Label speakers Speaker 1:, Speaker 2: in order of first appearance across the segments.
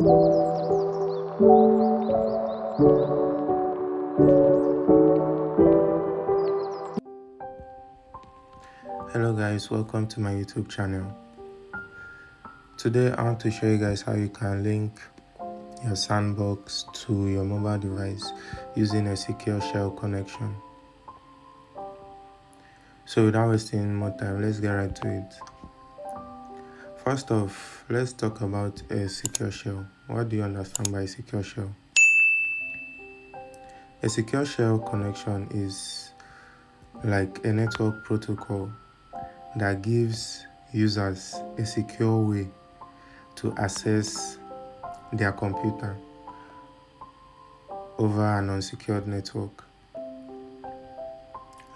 Speaker 1: Hello guys, welcome to my YouTube channel. Today I want to show you guys how you can link your sandbox to your mobile device using a secure shell connection. So without wasting more time, let's get right to it. First off, let's talk about a secure shell. What do you understand by secure shell? A secure shell connection is like a network protocol that gives users a secure way to access their computer over an unsecured network.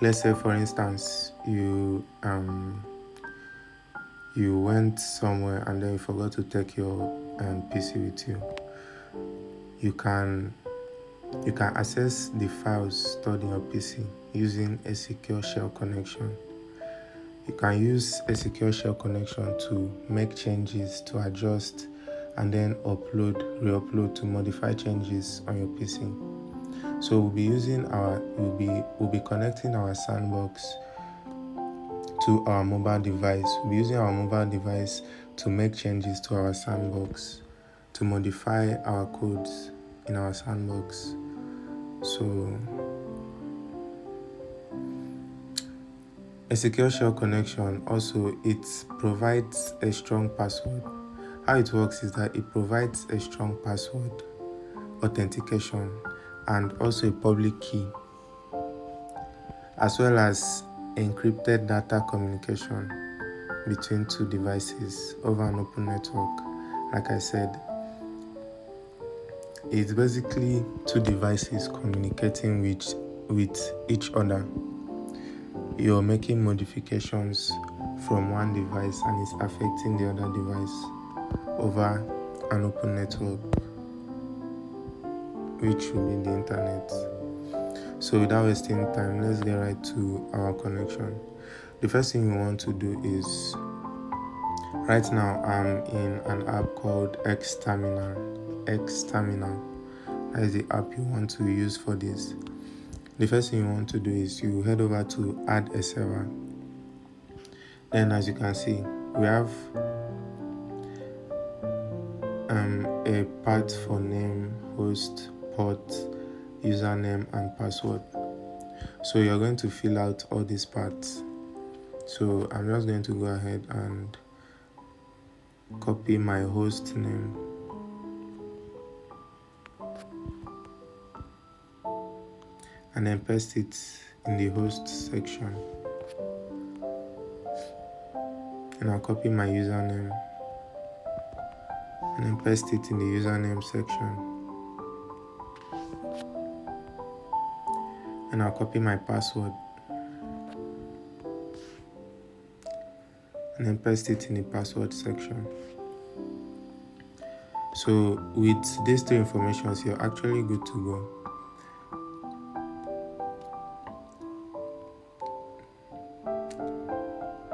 Speaker 1: Let's say, for instance, you went somewhere and then you forgot to take your PC with you. You can access the files stored in your PC using a secure shell connection. You can use a secure shell connection to make changes, to adjust, and then re-upload to modify changes on your PC. So we'll be connecting our sandbox to our mobile device. We'll be using our mobile device to make changes to our sandbox, to modify our codes in our sandbox. So a secure shell connection also, it provides a strong password. How it works is that it provides a strong password, authentication, and also a public key, as well as encrypted data communication between two devices over an open network. Like I said, it's basically two devices communicating with each other. You're making modifications from one device and it's affecting the other device over an open network, which will be the internet. So without wasting time, let's get right to our connection. The first thing we want to do is, right now I'm in an app called Xterminal. That is the app you want to use for this. The first thing you want to do is you head over to add a server. Then, as you can see, we have a path for name, host, port, username, and password. So you're going to fill out all these parts. So I'm just going to go ahead and copy my host name and then paste it in the host section. And I'll copy my username and then paste it in the username section. And I'll copy my password and then paste it in the password section. So with these two informations, you're actually good to go.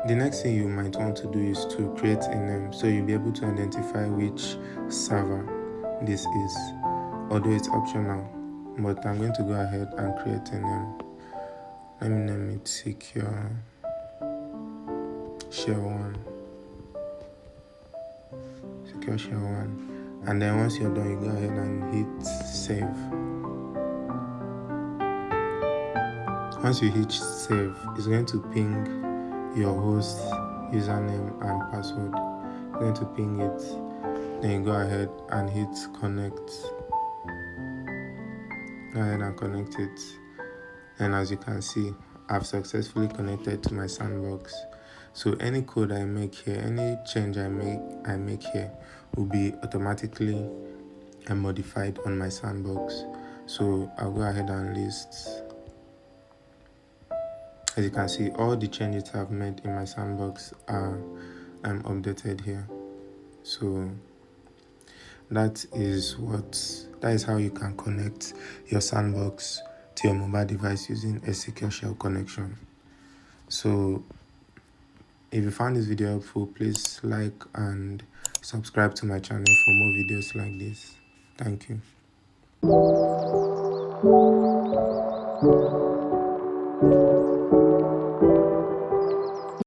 Speaker 1: The next thing you might want to do is to create a name, so you'll be able to identify which server this is, although it's optional, but I'm going to go ahead and create a name. Let me name it Secure Shell 1. Secure Shell 1. And then once you're done, you go ahead and hit save. Once you hit save, it's going to ping your host username and password. You're going to ping it, then you go ahead and hit connect. Go ahead and connect it, and as you can see, I've successfully connected to my sandbox. So any code I make here, any change I make here will be automatically modified on my sandbox. So I'll go ahead and list. As you can see, all the changes I've made in my sandbox are updated here. So that is how you can connect your sandbox to your mobile device using a secure shell connection. So if you found this video helpful, please like and subscribe to my channel for more videos like this. Thank you.